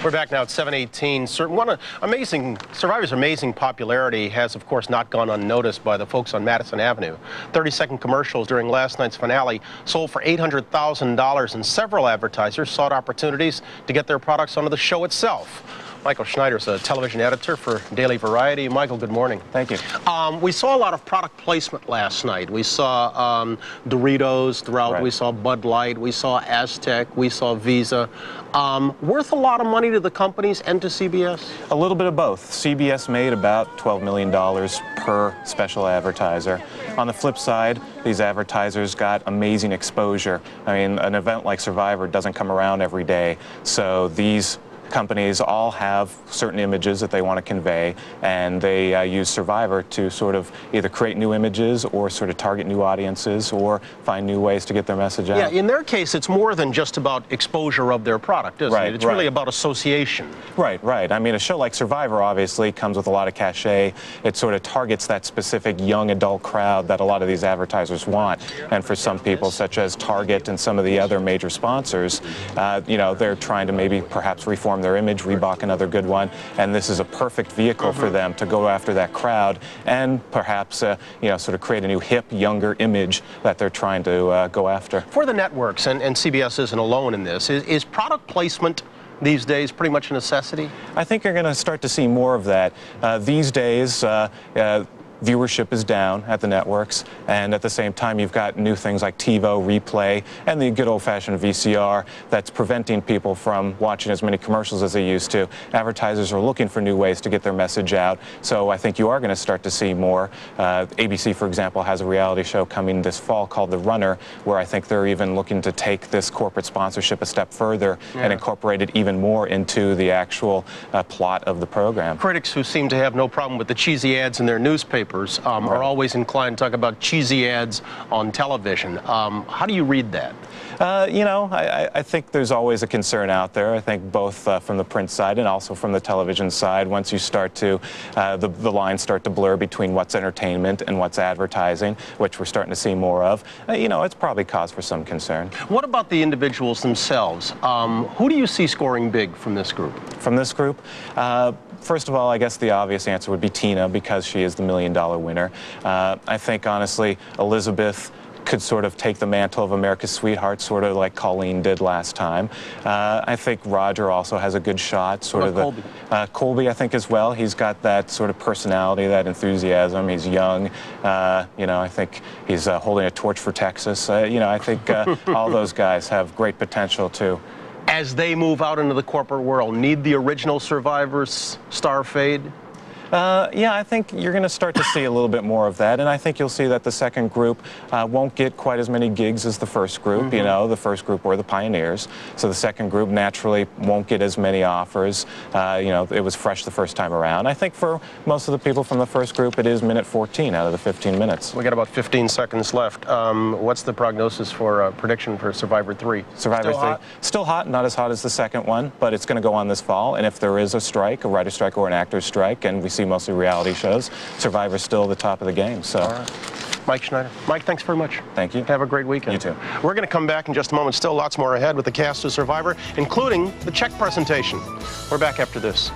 We're back now at 7:18. Survivor's amazing popularity has, of course, not gone unnoticed by the folks on Madison Avenue. 30-second commercials during last night's finale sold for $800,000, and several advertisers sought opportunities to get their products onto the show itself. Michael Schneider's a television editor for Daily Variety. Michael, good morning. Thank you. We saw a lot of product placement last night. We saw Doritos throughout. Right. We saw Bud Light. We saw Aztec. We saw Visa. Worth a lot of money to the companies and to CBS? A little bit of both. CBS made about $12 million per special advertiser. On the flip side, these advertisers got amazing exposure. I mean, an event like Survivor doesn't come around every day, so these companies all have certain images that they want to convey, and they use Survivor to sort of either create new images or sort of target new audiences or find new ways to get their message out. Yeah, in their case, it's more than just about exposure of their product, isn't it? It's really about association. Right, right. I mean, a show like Survivor obviously comes with a lot of cachet. It sort of targets that specific young adult crowd that a lot of these advertisers want. And for some people, such as Target and some of the other major sponsors, you know, they're trying to maybe perhaps reform their image. Reebok, another good one, and this is a perfect vehicle for them to go after that crowd and perhaps you know, sort of create a new hip, younger image that they're trying to go after. For the networks, and CBS isn't alone in this, is product placement these days pretty much a necessity? I think you're going to start to see more of that. These days, viewership is down at the networks, and at the same time you've got new things like TiVo, Replay, and the good old-fashioned VCR that's preventing people from watching as many commercials as they used to. Advertisers are looking for new ways to get their message out, so I think you are going to start to see more. ABC, for example, has a reality show coming this fall called The Runner, where I think they're even looking to take this corporate sponsorship a step further and incorporate it even more into the actual plot of the program. Critics who seem to have no problem with the cheesy ads in their newspapers are always inclined to talk about cheesy ads on television. How do you read that? You know, I think there's always a concern out there. I think both from the print side and also from the television side. Once you start to, the lines start to blur between what's entertainment and what's advertising, which we're starting to see more of, you know, it's probably cause for some concern. What about the individuals themselves? Who do you see scoring big from this group? From this group? First of all, I guess the obvious answer would be Tina, because she is the $1 million winner. I think, honestly, Elizabeth could sort of take the mantle of America's sweetheart, sort of like Colleen did last time. I think Roger also has a good shot. Colby? Colby, I think, as well. He's got that sort of personality, that enthusiasm. He's young. You know, I think he's holding a torch for Texas. You know, I think all those guys have great potential, too. As they move out into the corporate world, need the original Survivors star fade? Yeah, I think you're going to start to see a little bit more of that, and I think you'll see that the second group won't get quite as many gigs as the first group. You know, the first group were the pioneers, so the second group naturally won't get as many offers. You know, it was fresh the first time around. I think for most of the people from the first group, it is minute 14 out of the 15 minutes. We got about 15 seconds left. What's the prognosis for prediction for Survivor 3? Survivor 3? Still hot, not as hot as the second one, but it's going to go on this fall, and if there is a strike, a writer's strike or an actor's strike, and we see mostly reality shows, Survivor's still at the top of the game. So, all right. Mike Schneider. Mike, thanks very much. Thank you. Have a great weekend. You too. We're going to come back in just a moment. Still lots more ahead with the cast of Survivor, including the check presentation. We're back after this.